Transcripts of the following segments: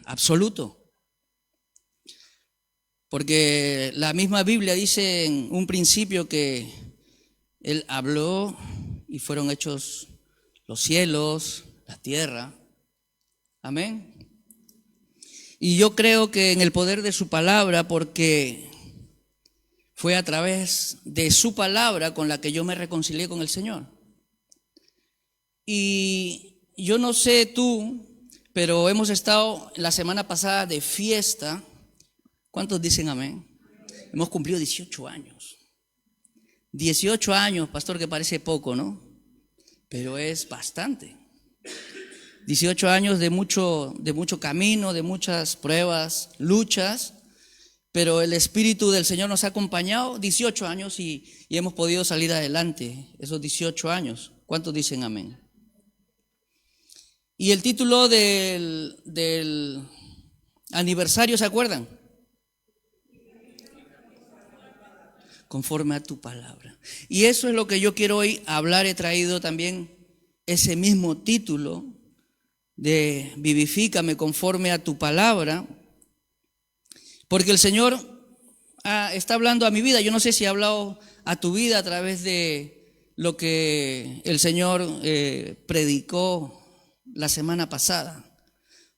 absoluto. Porque la misma Biblia dice en un principio que Él habló y fueron hechos los cielos, la tierra. Amén. Y yo creo que en el poder de su palabra, porque fue a través de su palabra con la que yo me reconcilié con el Señor. Y yo no sé tú, pero hemos estado la semana pasada de fiesta. ¿Cuántos dicen amén? Hemos cumplido 18 años. 18 años, pastor, que parece poco, ¿no? Pero es bastante. 18 años de mucho camino, de muchas pruebas, luchas, pero el Espíritu del Señor nos ha acompañado 18 años y hemos podido salir adelante esos 18 años. ¿Cuántos dicen amén? Y el título del aniversario, ¿se acuerdan? Conforme a tu palabra. Y eso es lo que yo quiero hoy hablar. He traído también ese mismo título de vivifícame conforme a tu palabra, porque el Señor está hablando a mi vida. Yo no sé si ha hablado a tu vida a través de lo que el Señor predicó la semana pasada.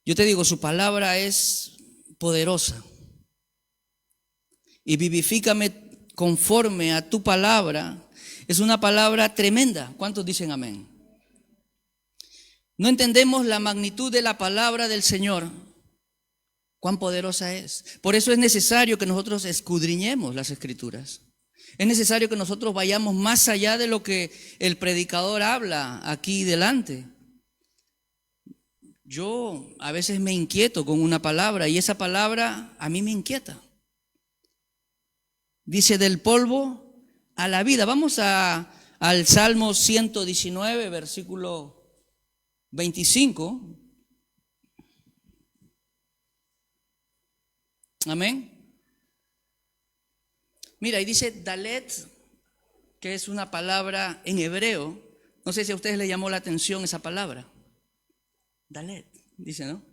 Yo te digo, su palabra es poderosa. Y vivifícame conforme a tu palabra es una palabra tremenda. ¿Cuántos dicen amén? No entendemos la magnitud de la palabra del Señor, cuán poderosa es. Por eso es necesario que nosotros escudriñemos las Escrituras. Es necesario que nosotros vayamos más allá de lo que el predicador habla aquí delante. Yo a veces me inquieto con una palabra y esa palabra a mí me inquieta. Dice del polvo a la vida. Vamos al Salmo 119, versículo 25. Amén. Mira, y dice Dalet, que es una palabra en hebreo. No sé si a ustedes les llamó la atención esa palabra. Dalet, dice, ¿no?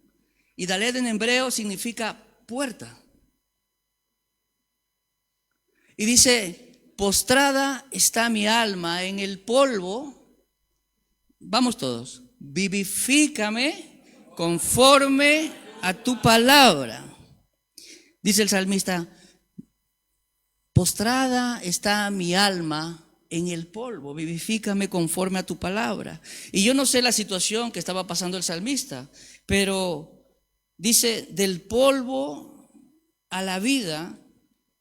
Y Dalet en hebreo significa puerta. Y dice, postrada está mi alma en el polvo. Vamos todos. Vivifícame conforme a tu palabra. Dice el salmista, postrada está mi alma en el polvo, vivifícame conforme a tu palabra. Y yo no sé la situación que estaba pasando el salmista, pero dice del polvo a la vida,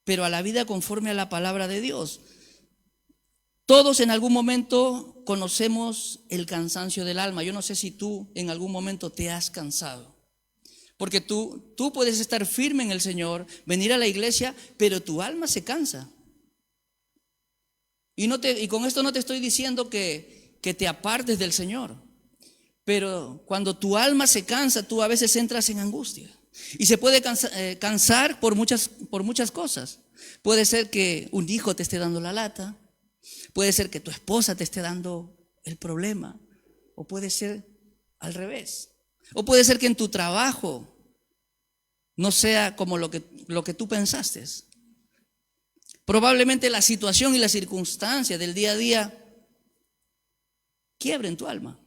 pero a la vida conforme a la palabra de Dios. Todos en algún momento conocemos el cansancio del alma. Yo no sé si tú en algún momento te has cansado. Porque tú puedes estar firme en el Señor, venir a la iglesia, pero tu alma se cansa. Y con esto no te estoy diciendo que te apartes del Señor. Pero cuando tu alma se cansa, tú a veces entras en angustia. Y se puede cansar por muchas cosas. Puede ser que un hijo te esté dando la lata. Puede ser que tu esposa te esté dando el problema. O puede ser al revés. O puede ser que en tu trabajo no sea como lo que tú pensaste. Probablemente la situación y las circunstancias del día a día quiebren tu alma.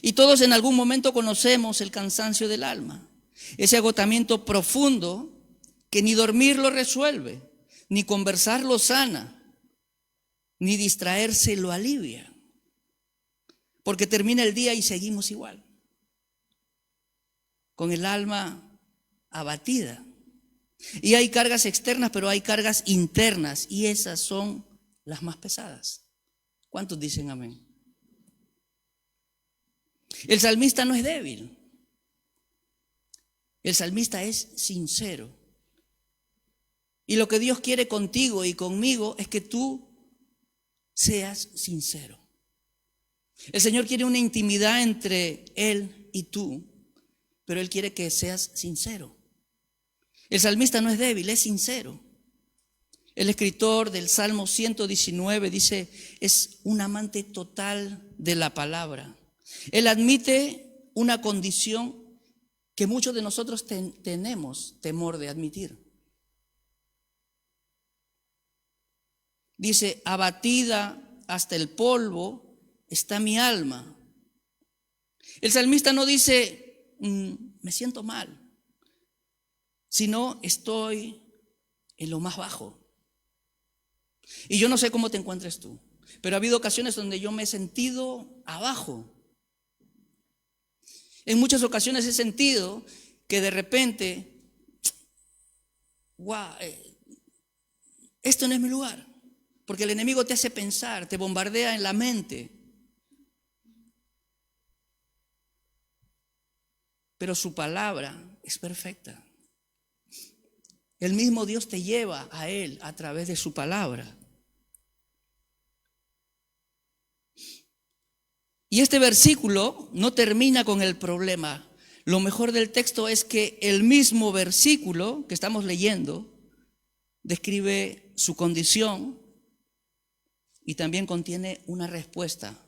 Y todos en algún momento conocemos el cansancio del alma. Ese agotamiento profundo que ni dormir lo resuelve, ni conversar lo sana, ni distraerse lo alivia. Porque termina el día y seguimos igual, con el alma abatida. Y hay cargas externas, pero hay cargas internas, y esas son las más pesadas. ¿Cuántos dicen amén? El salmista no es débil. El salmista es sincero. Y lo que Dios quiere contigo y conmigo es que tú seas sincero. El Señor quiere una intimidad entre Él y tú, pero Él quiere que seas sincero. El salmista no es débil, es sincero. El escritor del Salmo 119 dice, es un amante total de la palabra. Él admite una condición que muchos de nosotros tenemos temor de admitir. Dice, abatida hasta el polvo está mi alma. El salmista no dice, me siento mal, sino estoy en lo más bajo. Y yo no sé cómo te encuentres tú, pero ha habido ocasiones donde yo me he sentido abajo. En muchas ocasiones he sentido que de repente, wow, esto no es mi lugar. Porque el enemigo te hace pensar, te bombardea en la mente. Pero su palabra es perfecta. El mismo Dios te lleva a Él a través de su palabra. Y este versículo no termina con el problema. Lo mejor del texto es que el mismo versículo que estamos leyendo describe su condición y también contiene una respuesta.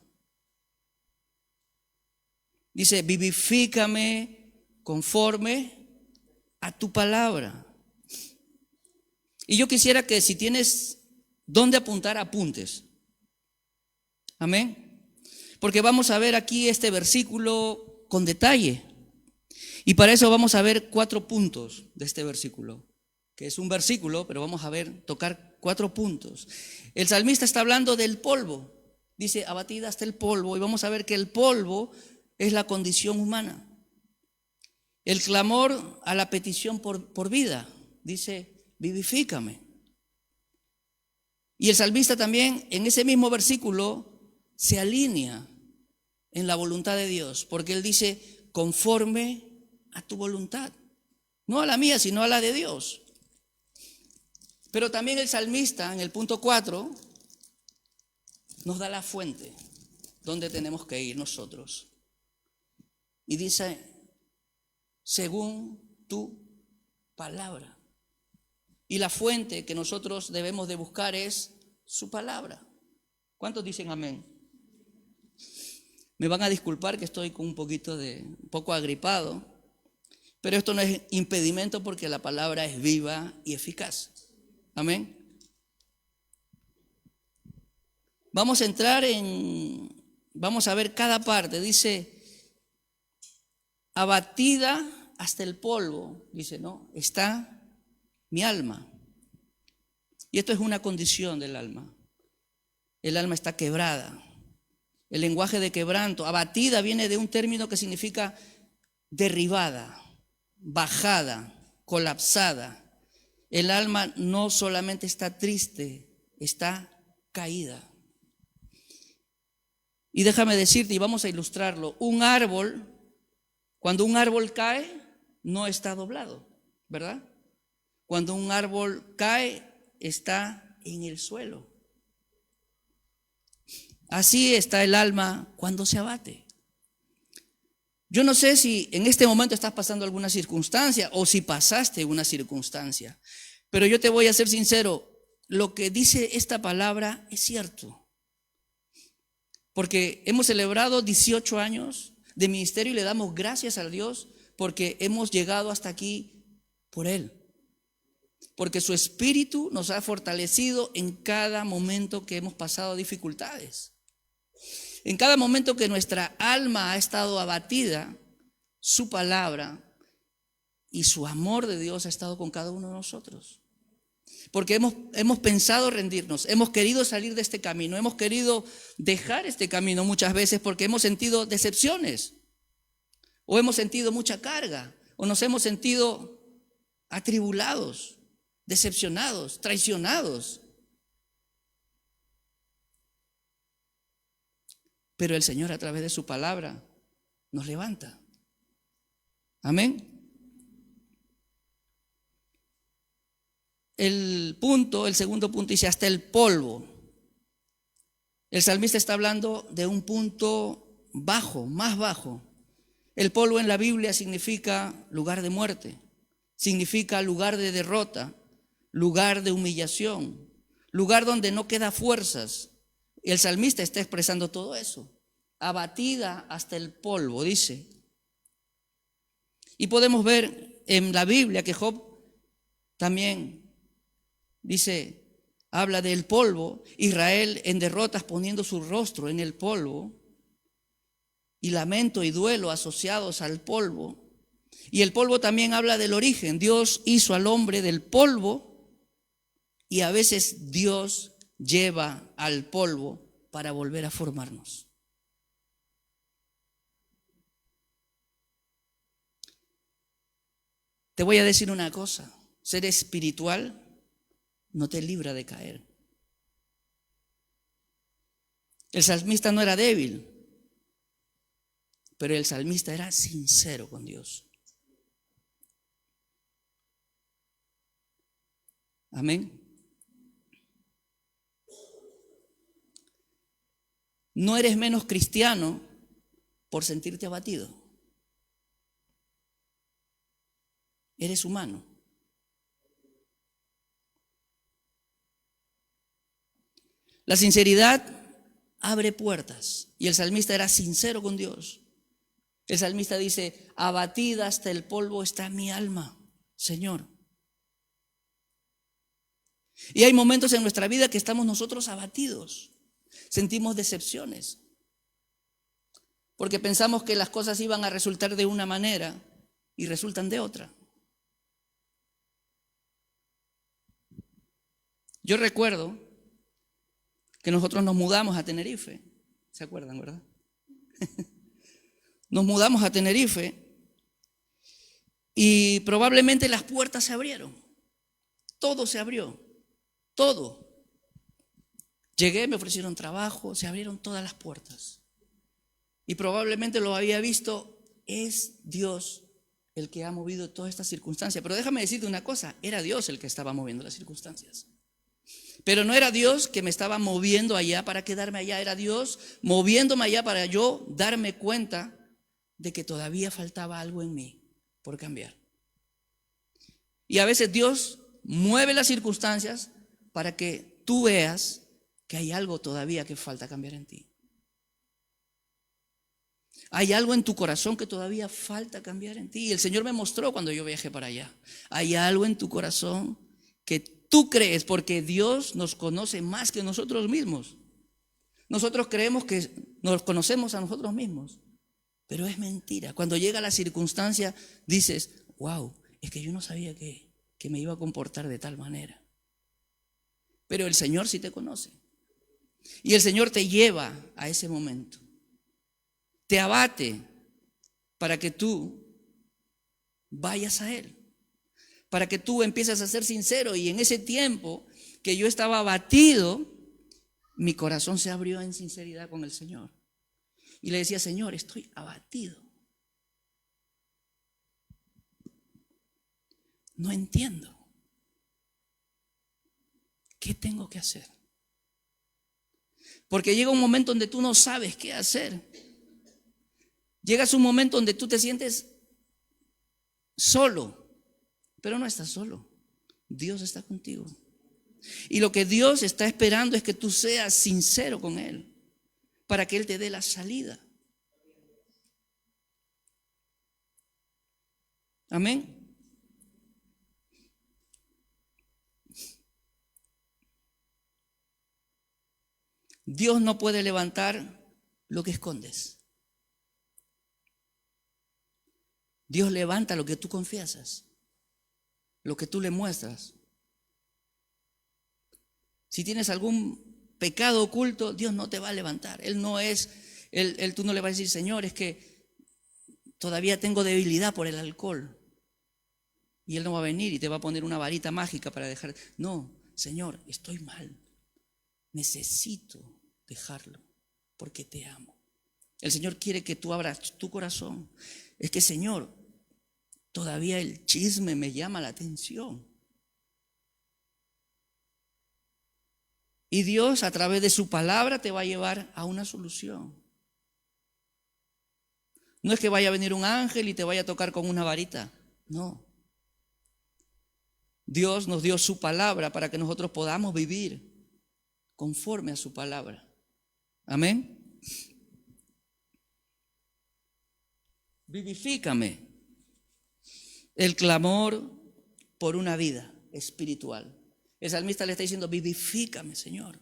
Dice, vivifícame conforme a tu palabra. Y yo quisiera que si tienes dónde apuntar, apuntes. Amén. Porque vamos a ver aquí este versículo con detalle. Y para eso vamos a ver 4 puntos de este versículo. Que es un versículo, pero vamos a ver, tocar 4 puntos. El salmista está hablando del polvo. Dice, abatida hasta el polvo. Y vamos a ver que el polvo es la condición humana. El clamor a la petición por vida. Dice, vivifícame. Y el salmista también en ese mismo versículo se alinea en la voluntad de Dios. Porque él dice, conforme a tu voluntad. No a la mía, sino a la de Dios. Pero también el salmista en el punto 4 nos da la fuente donde tenemos que ir nosotros. Y dice, según tu palabra. Y la fuente que nosotros debemos de buscar es su palabra. ¿Cuántos dicen amén? Me van a disculpar que estoy con un poco agripado, pero esto no es impedimento porque la palabra es viva y eficaz. Amén. Vamos a ver cada parte. Dice, abatida hasta el polvo, dice, ¿no? Está mi alma. Y esto es una condición del alma. El alma está quebrada. El lenguaje de quebranto, abatida, viene de un término que significa derribada, bajada, colapsada. El alma no solamente está triste, está caída. Y déjame decirte, y vamos a ilustrarlo, cuando un árbol cae, no está doblado, ¿verdad? Cuando un árbol cae, está en el suelo. Así está el alma cuando se abate. Yo no sé si en este momento estás pasando alguna circunstancia o si pasaste una circunstancia, pero yo te voy a ser sincero, lo que dice esta palabra es cierto. Porque hemos celebrado 18 años de ministerio y le damos gracias a Dios porque hemos llegado hasta aquí por Él. Porque su espíritu nos ha fortalecido en cada momento que hemos pasado dificultades. En cada momento que nuestra alma ha estado abatida, su palabra y su amor de Dios ha estado con cada uno de nosotros. Porque hemos pensado rendirnos, hemos querido salir de este camino, hemos querido dejar este camino muchas veces porque hemos sentido decepciones, o hemos sentido mucha carga, o nos hemos sentido atribulados, decepcionados, traicionados. Pero el Señor a través de su palabra nos levanta. Amén. El segundo punto dice hasta el polvo. El salmista está hablando de un punto bajo, más bajo. El polvo en la Biblia significa lugar de muerte, significa lugar de derrota, lugar de humillación, lugar donde no queda fuerzas. El salmista está expresando todo eso. Abatida hasta el polvo, dice. Y podemos ver en la Biblia que Job también dice, habla del polvo, Israel en derrotas poniendo su rostro en el polvo, y lamento y duelo asociados al polvo. Y el polvo también habla del origen. Dios hizo al hombre del polvo y a veces Dios lleva al polvo para volver a formarnos. Te voy a decir una cosa, ser espiritual no te libra de caer. El salmista no era débil, pero el salmista era sincero con Dios. Amén. No eres menos cristiano por sentirte abatido. Eres humano. La sinceridad abre puertas y el salmista era sincero con Dios. El salmista dice, abatida hasta el polvo está mi alma, Señor. Y hay momentos en nuestra vida que estamos nosotros abatidos, sentimos decepciones, porque pensamos que las cosas iban a resultar de una manera y resultan de otra. Yo recuerdo que nosotros nos mudamos a Tenerife, ¿se acuerdan, verdad? Nos mudamos a Tenerife y probablemente las puertas se abrieron, todo se abrió, todo. Llegué, me ofrecieron trabajo, se abrieron todas las puertas. Y probablemente lo había visto, es Dios el que ha movido todas estas circunstancias. Pero déjame decirte una cosa, era Dios el que estaba moviendo las circunstancias. Pero no era Dios que me estaba moviendo allá para quedarme allá, era Dios moviéndome allá para yo darme cuenta de que todavía faltaba algo en mí por cambiar. Y a veces Dios mueve las circunstancias para que tú veas que hay algo todavía que falta cambiar en ti. Hay algo en tu corazón que todavía falta cambiar en ti. Y el Señor me mostró cuando yo viajé para allá. Hay algo en tu corazón que tú crees, porque Dios nos conoce más que nosotros mismos. Nosotros creemos que nos conocemos a nosotros mismos, pero es mentira. Cuando llega la circunstancia dices, wow, es que yo no sabía que me iba a comportar de tal manera. Pero el Señor sí te conoce. Y el Señor te lleva a ese momento. Te abate para que tú vayas a Él. Para que tú empieces a ser sincero. Y en ese tiempo que yo estaba abatido, mi corazón se abrió en sinceridad con el Señor. Y le decía, Señor, estoy abatido. No entiendo. ¿Qué tengo que hacer? Porque llega un momento donde tú no sabes qué hacer. Llegas a un momento donde tú te sientes solo, pero no estás solo. Dios está contigo. Y lo que Dios está esperando es que tú seas sincero con Él, para que Él te dé la salida. Amén. Dios no puede levantar lo que escondes. Dios levanta lo que tú confiesas, lo que tú le muestras. Si tienes algún pecado oculto, Dios no te va a levantar. Él no es, tú no le vas a decir, Señor, es que todavía tengo debilidad por el alcohol. Y Él no va a venir y te va a poner una varita mágica para dejar. No, Señor, estoy mal. Necesito dejarlo porque te amo. El Señor quiere que tú abras tu corazón. Es que, Señor, todavía el chisme me llama la atención. Y Dios, a través de su palabra, te va a llevar a una solución. No es que vaya a venir un ángel y te vaya a tocar con una varita. No. Dios nos dio su palabra para que nosotros podamos vivir conforme a su palabra. Amén. Vivifícame. el clamor por una vida espiritual. El salmista le está diciendo, vivifícame, Señor.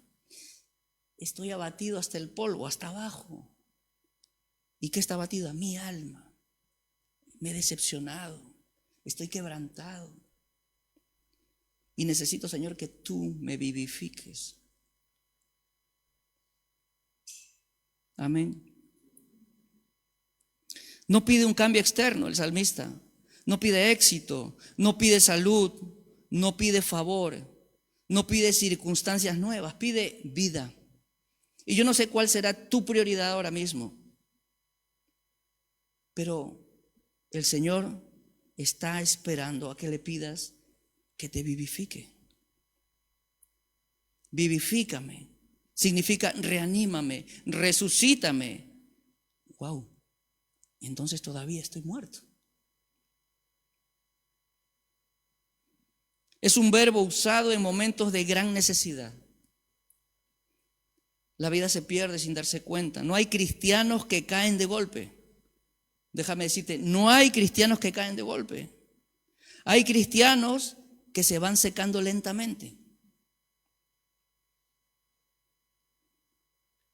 Estoy abatido hasta el polvo, hasta abajo. ¿Y qué está abatido? A mi alma. Me he decepcionado, estoy quebrantado. Y necesito, Señor, que tú me vivifiques. Amén. No pide un cambio externo el salmista. No pide éxito, no pide salud, no pide favor, no pide circunstancias nuevas, pide vida. Y yo no sé cuál será tu prioridad ahora mismo, pero el Señor está esperando a que le pidas que te vivifique. Vivifícame significa reanímame, resucítame. Wow, entonces todavía estoy muerto. Es un verbo usado en momentos de gran necesidad. La vida se pierde sin darse cuenta. No hay cristianos que caen de golpe. Déjame decirte, no hay cristianos que caen de golpe. Hay cristianos que se van secando lentamente.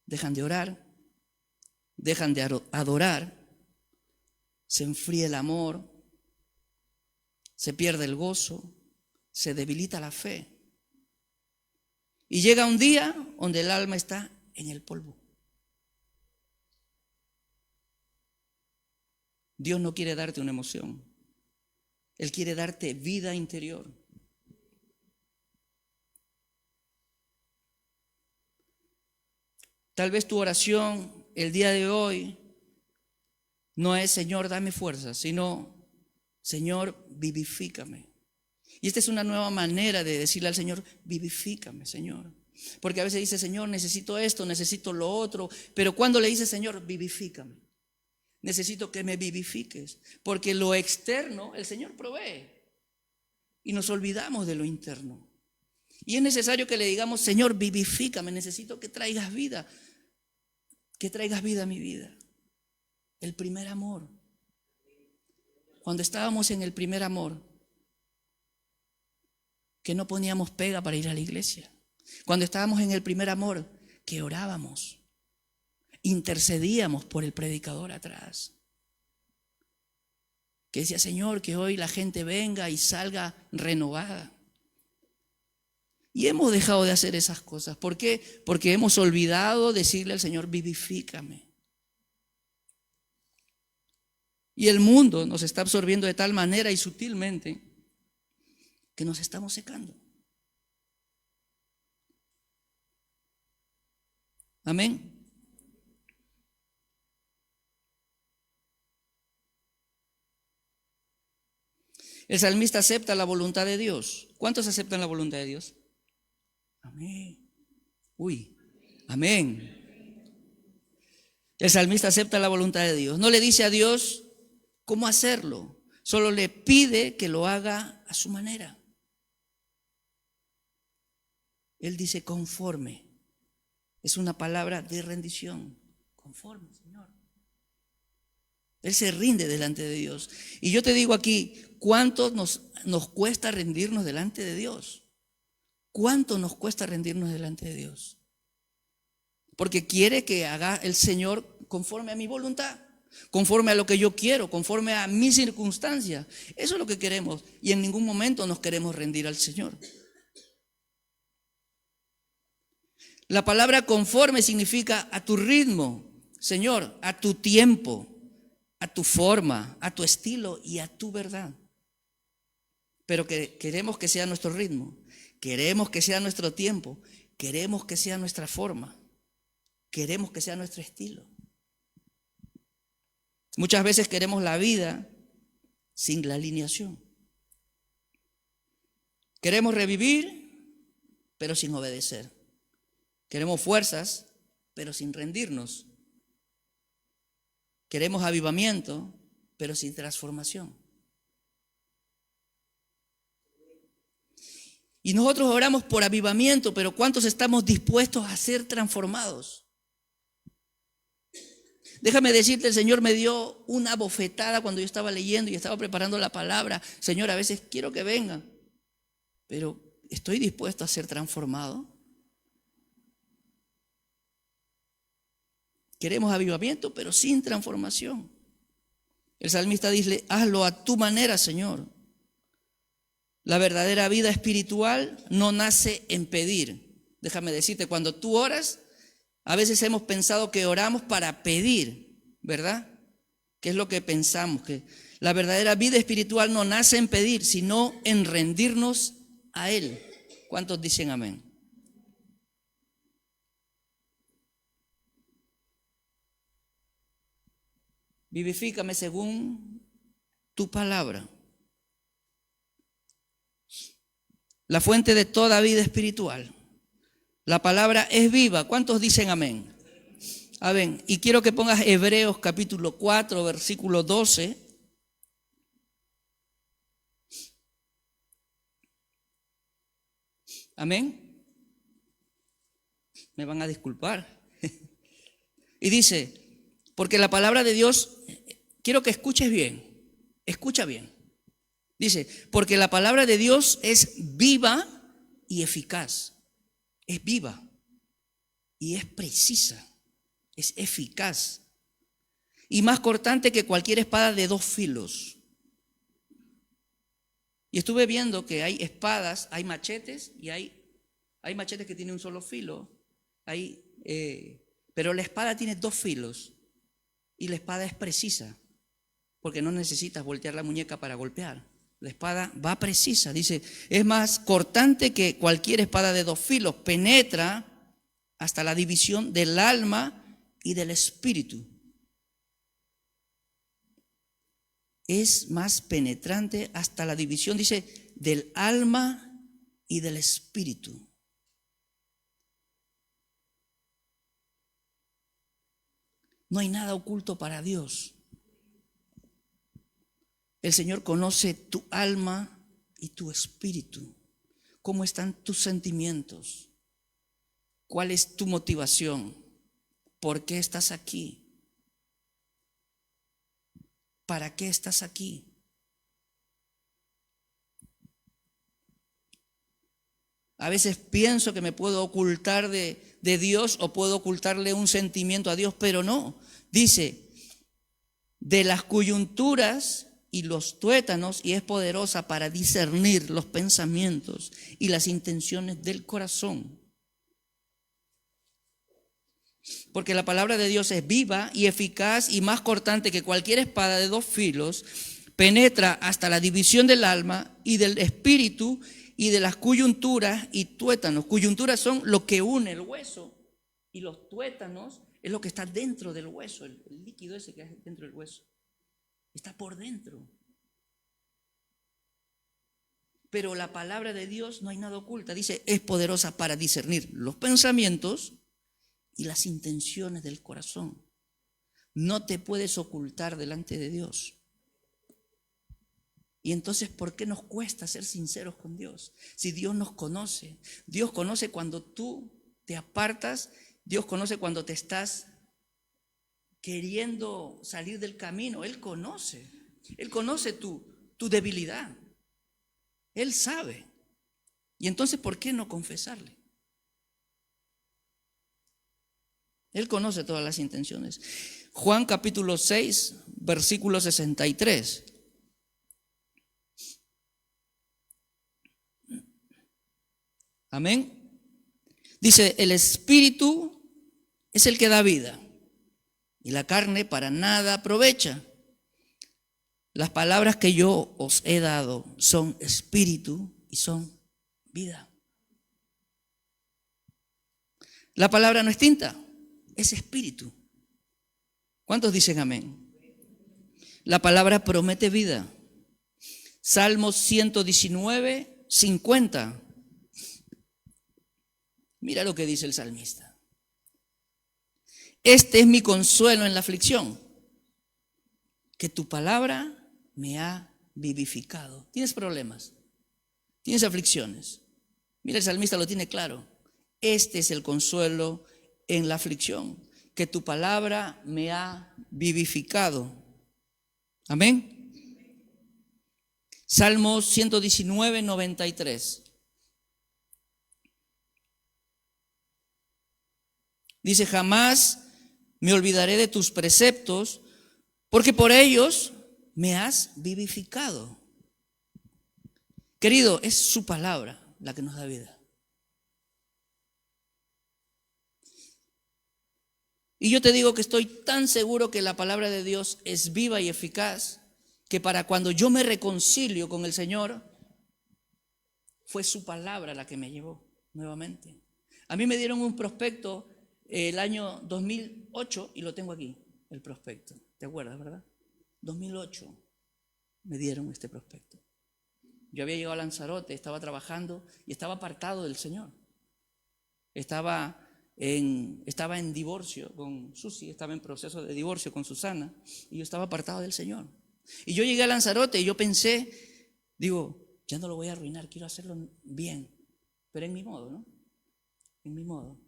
Dejan de orar, dejan de adorar, se enfría el amor, se pierde el gozo, se debilita la fe. Y llega un día donde el alma está en el polvo. Dios no quiere darte una emoción. Él quiere darte vida interior. Tal vez tu oración el día de hoy no es Señor, dame fuerza, sino Señor, vivifícame. Y esta es una nueva manera de decirle al Señor, vivifícame, Señor. Porque a veces dice, Señor, necesito esto, necesito lo otro. Pero cuando le dice, Señor, vivifícame, necesito que me vivifiques. Porque lo externo, el Señor provee. Y nos olvidamos de lo interno. Y es necesario que le digamos, Señor, vivifícame, necesito que traigas vida. Que traigas vida a mi vida. El primer amor. Cuando estábamos en el primer amor, que no poníamos pega para ir a la iglesia. Cuando estábamos en el primer amor, que orábamos, intercedíamos por el predicador atrás. Que decía, Señor, que hoy la gente venga y salga renovada. Y hemos dejado de hacer esas cosas. ¿Por qué? Porque hemos olvidado decirle al Señor, vivifícame. Y el mundo nos está absorbiendo de tal manera y sutilmente que nos estamos secando. Amén. El salmista acepta la voluntad de Dios. ¿Cuántos aceptan la voluntad de Dios? Amén. Amén. El salmista acepta la voluntad de Dios. No le dice a Dios cómo hacerlo. Solo le pide que lo haga a su manera. Él dice conforme. Es una palabra de rendición. Conforme, Señor. Él se rinde delante de Dios. Y yo te digo aquí, ¿cuánto nos cuesta rendirnos delante de Dios? ¿Cuánto nos cuesta rendirnos delante de Dios? Porque quiere que haga el Señor conforme a mi voluntad, conforme a lo que yo quiero, conforme a mis circunstancias. Eso es lo que queremos. Y en ningún momento nos queremos rendir al Señor. La palabra conforme significa a tu ritmo, Señor, a tu tiempo, a tu forma, a tu estilo y a tu verdad. Pero que queremos que sea nuestro ritmo, queremos que sea nuestro tiempo, queremos que sea nuestra forma, queremos que sea nuestro estilo. Muchas veces queremos la vida sin la alineación. Queremos revivir, pero sin obedecer. Queremos fuerzas, pero sin rendirnos. Queremos avivamiento, pero sin transformación. Y nosotros oramos por avivamiento, pero ¿cuántos estamos dispuestos a ser transformados? Déjame decirte, el Señor me dio una bofetada cuando yo estaba leyendo y estaba preparando la palabra. Señor, a veces quiero que venga, pero ¿estoy dispuesto a ser transformado? Queremos avivamiento, pero sin transformación. El salmista dice, hazlo a tu manera, Señor. La verdadera vida espiritual no nace en pedir. Déjame decirte, cuando tú oras, a veces hemos pensado que oramos para pedir, ¿verdad? ¿Qué es lo que pensamos? Que la verdadera vida espiritual no nace en pedir, sino en rendirnos a Él. ¿Cuántos dicen amén? Vivifícame según tu palabra. La fuente de toda vida espiritual. La palabra es viva. ¿Cuántos dicen amén? Amén. Y quiero que pongas Hebreos capítulo 4, versículo 12. Amén. Me van a disculpar. Y dice, porque la palabra de Dios, quiero que escuches bien. Escucha bien. Dice, porque la palabra de Dios es viva y eficaz. Es viva y es precisa. Es eficaz y más cortante que cualquier espada de 2 filos. Y estuve viendo que hay espadas, hay machetes y hay machetes que tienen un solo filo. Pero la espada tiene 2 filos y la espada es precisa porque no necesitas voltear la muñeca para golpear. La espada va precisa, dice, es más cortante que cualquier espada de 2 filos, penetra hasta la división del alma y del espíritu. Es más penetrante hasta la división, dice, del alma y del espíritu. No hay nada oculto para Dios. El Señor conoce tu alma y tu espíritu. ¿Cómo están tus sentimientos? ¿Cuál es tu motivación? ¿Por qué estás aquí? ¿Para qué estás aquí? A veces pienso que me puedo ocultar de Dios o puedo ocultarle un sentimiento a Dios, pero no. Dice, de las coyunturas y los tuétanos, y es poderosa para discernir los pensamientos y las intenciones del corazón. Porque la palabra de Dios es viva y eficaz y más cortante que cualquier espada de 2 filos, penetra hasta la división del alma y del espíritu y de las coyunturas y tuétanos. Coyunturas son lo que une el hueso y los tuétanos es lo que está dentro del hueso, el líquido ese que es dentro del hueso. Está por dentro. Pero la palabra de Dios no hay nada oculta. Dice, es poderosa para discernir los pensamientos y las intenciones del corazón. No te puedes ocultar delante de Dios. Y entonces, ¿por qué nos cuesta ser sinceros con Dios? Si Dios nos conoce. Dios conoce cuando tú te apartas. Dios conoce cuando te estás queriendo salir del camino. Él conoce. Él conoce tu debilidad. Él sabe. Y entonces, ¿por qué no confesarle? Él conoce todas las intenciones. Juan capítulo 6, versículo 63. Amén. Dice, el espíritu es el que da vida y la carne para nada aprovecha. Las palabras que yo os he dado son espíritu y son vida. La palabra no es tinta, es espíritu. ¿Cuántos dicen amén? La palabra promete vida. Salmos 119, 50. Mira lo que dice el salmista. Este es mi consuelo en la aflicción, que tu palabra me ha vivificado. ¿Tienes problemas? ¿Tienes aflicciones? Mira, el salmista lo tiene claro. Este es el consuelo en la aflicción, que tu palabra me ha vivificado. Amén. Salmos 119, 93. Dice, jamás me olvidaré de tus preceptos, porque por ellos me has vivificado. Querido, es su palabra la que nos da vida. Y yo te digo que estoy tan seguro que la palabra de Dios es viva y eficaz, que para cuando yo me reconcilio con el Señor, fue su palabra la que me llevó nuevamente. A mí me dieron un prospecto el año 2008 y lo tengo aquí, el prospecto. ¿Te acuerdas, verdad? 2008 me dieron este prospecto. Yo había llegado a Lanzarote, estaba trabajando y estaba apartado del Señor. Estaba en divorcio con Susi, estaba en proceso de divorcio con Susana y yo estaba apartado del Señor. Y yo llegué a Lanzarote y yo pensé, digo, ya no lo voy a arruinar, quiero hacerlo bien, pero en mi modo, ¿no? En mi modo,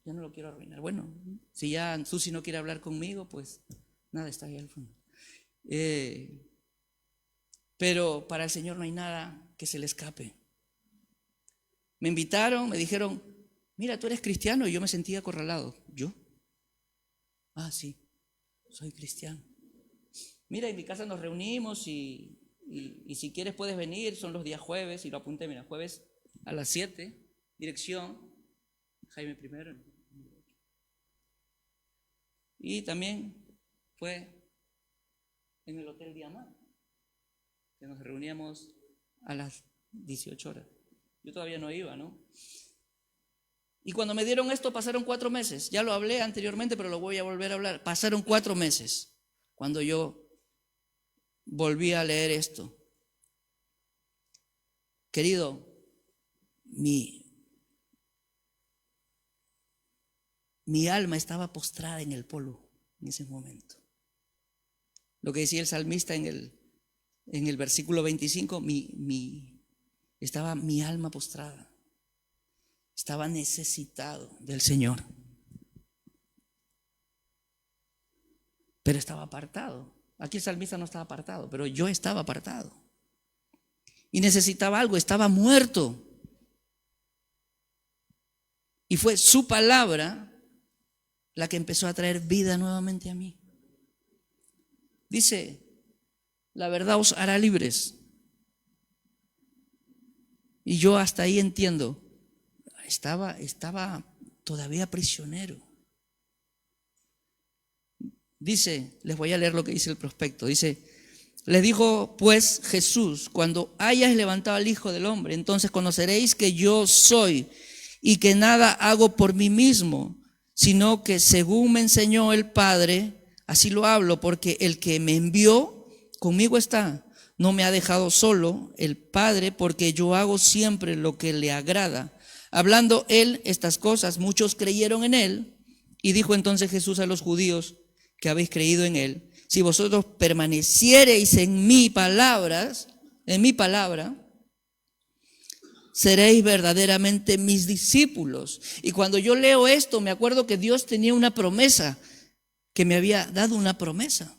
ya no lo quiero arruinar. Bueno, si ya Susi no quiere hablar conmigo, pues nada, está ahí al fondo. Pero para el Señor no hay nada que se le escape. Me invitaron, me dijeron, mira, tú eres cristiano, y yo me sentía acorralado. ¿Yo? Ah, sí, soy cristiano. Mira, en mi casa nos reunimos y si quieres puedes venir, son los días jueves, y lo apunté, mira, jueves a las 7, dirección, Jaime I. Y también fue en el Hotel Diamant, que nos reuníamos a las 18 horas. Yo todavía no iba, ¿no? Y cuando me dieron esto pasaron 4 meses. Ya lo hablé anteriormente, pero lo voy a volver a hablar. Pasaron 4 meses cuando yo volví a leer esto. Querido, mi alma estaba postrada en el polvo en ese momento. Lo que decía el salmista en el versículo 25, estaba mi alma postrada. Estaba necesitado del Señor. Pero estaba apartado. Aquí el salmista no estaba apartado, pero yo estaba apartado. Y necesitaba algo, estaba muerto. Y fue su palabra la que empezó a traer vida nuevamente a mí. Dice, la verdad os hará libres. Y yo hasta ahí entiendo. Estaba todavía prisionero. Dice, les voy a leer lo que dice el prospecto. Dice, les dijo pues Jesús, cuando hayas levantado al Hijo del Hombre, entonces conoceréis que yo soy y que nada hago por mí mismo, sino que según me enseñó el Padre, así lo hablo, porque el que me envió conmigo está. No me ha dejado solo el Padre, porque yo hago siempre lo que le agrada. Hablando él estas cosas, muchos creyeron en él, y dijo entonces Jesús a los judíos que habéis creído en él: si vosotros permaneciereis en mi palabra, seréis verdaderamente mis discípulos. Y cuando yo leo esto, me acuerdo que Dios tenía una promesa, que me había dado una promesa.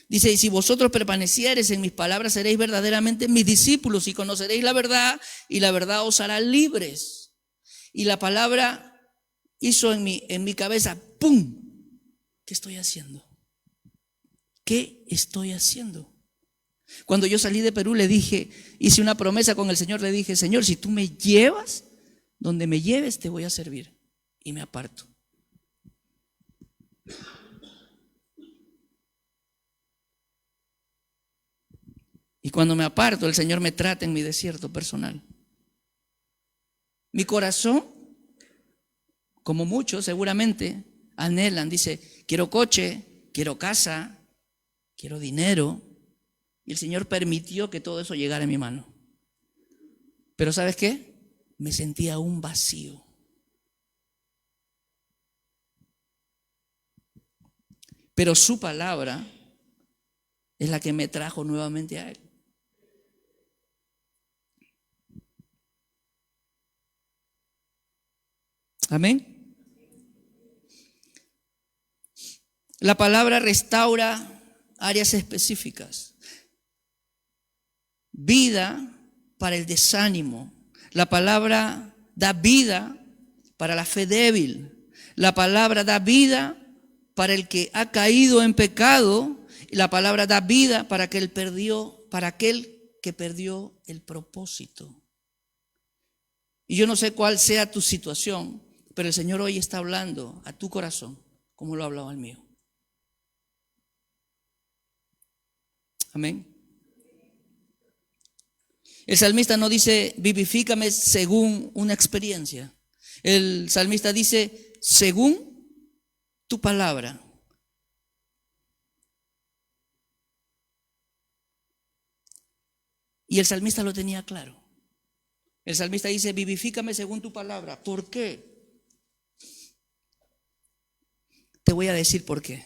Dice, y si vosotros permaneciereis en mis palabras, seréis verdaderamente mis discípulos y conoceréis la verdad, y la verdad os hará libres. Y la palabra hizo en mi cabeza, ¡pum! ¿Qué estoy haciendo? ¿Qué estoy haciendo? Cuando yo salí de Perú le dije, hice una promesa con el Señor, le dije, Señor, si tú me llevas, donde me lleves te voy a servir. Y me aparto. Y cuando me aparto, el Señor me trata en mi desierto personal. Mi corazón, como muchos seguramente, anhelan, dice, quiero coche, quiero casa, quiero dinero. Y el Señor permitió que todo eso llegara a mi mano. Pero ¿sabes qué? Me sentía un vacío. Pero su palabra es la que me trajo nuevamente a Él. Amén. La palabra restaura áreas específicas. Vida para el desánimo. La palabra da vida para la fe débil. La palabra da vida para el que ha caído en pecado. Y la palabra da vida para aquel que perdió el propósito. Y yo no sé cuál sea tu situación, pero el Señor hoy está hablando a tu corazón, como lo ha hablado al mío. Amén. El salmista no dice, vivifícame según una experiencia. El salmista dice, según tu palabra. Y el salmista lo tenía claro. El salmista dice, vivifícame según tu palabra. ¿Por qué? Te voy a decir por qué.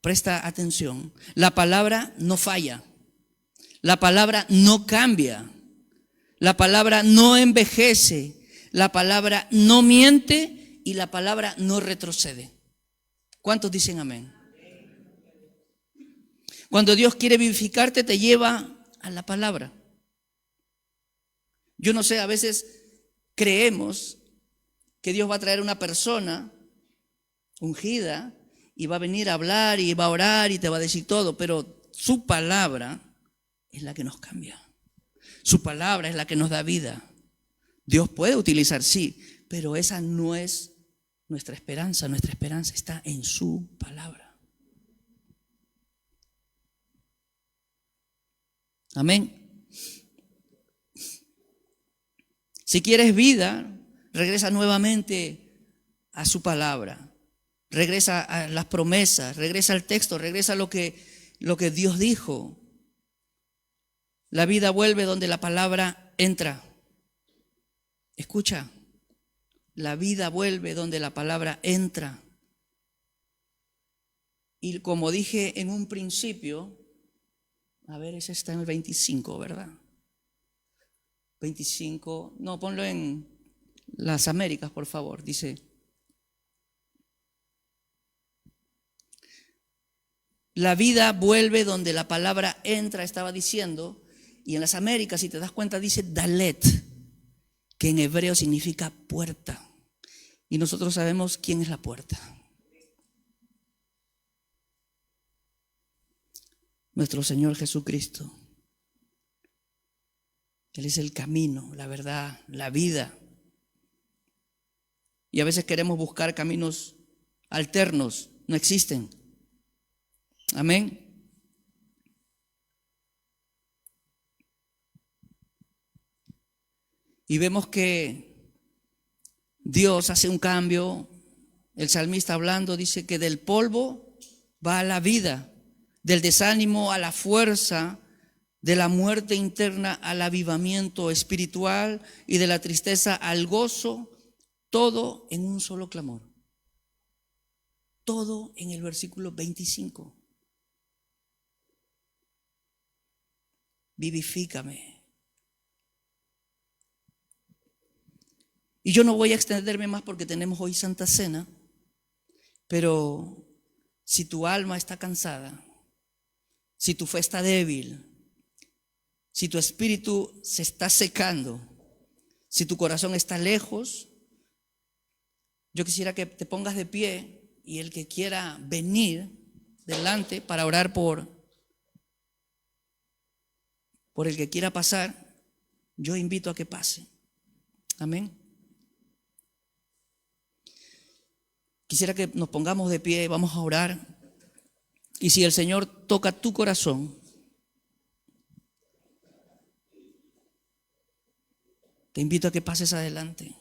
Presta atención. La palabra no falla. La palabra no cambia. La palabra no envejece. La palabra no miente y la palabra no retrocede. ¿Cuántos dicen amén? Cuando Dios quiere vivificarte, te lleva a la palabra. Yo no sé, a veces creemos que Dios va a traer una persona ungida y va a venir a hablar y va a orar y te va a decir todo, pero su palabra es la que nos cambia. Su palabra es la que nos da vida. Dios puede utilizar, sí, pero esa no es nuestra esperanza. Nuestra esperanza está en su palabra. Amén. Si quieres vida, regresa nuevamente a su palabra. Regresa a las promesas, regresa al texto, regresa a lo que Dios dijo. La vida vuelve donde la palabra entra. Escucha, la vida vuelve donde la palabra entra. Y como dije en un principio, a ver, ese está en el 25, ¿verdad? 25, no, ponlo en las Américas, por favor. Dice, la vida vuelve donde la palabra entra, estaba diciendo. Y en las Américas, si te das cuenta, dice Dalet, que en hebreo significa puerta. Y nosotros sabemos quién es la puerta. Nuestro Señor Jesucristo. Él es el camino, la verdad, la vida. Y a veces queremos buscar caminos alternos, no existen. Amén. Y vemos que Dios hace un cambio. El salmista hablando dice que del polvo va a la vida, del desánimo a la fuerza, de la muerte interna al avivamiento espiritual y de la tristeza al gozo, todo en un solo clamor. Todo en el versículo 25. Vivifícame. Y yo no voy a extenderme más porque tenemos hoy Santa Cena, pero si tu alma está cansada, si tu fe está débil, si tu espíritu se está secando, si tu corazón está lejos, yo quisiera que te pongas de pie y el que quiera venir delante para orar por el que quiera pasar, yo invito a que pase. Amén. Quisiera que nos pongamos de pie, vamos a orar. Y si el Señor toca tu corazón, te invito a que pases adelante.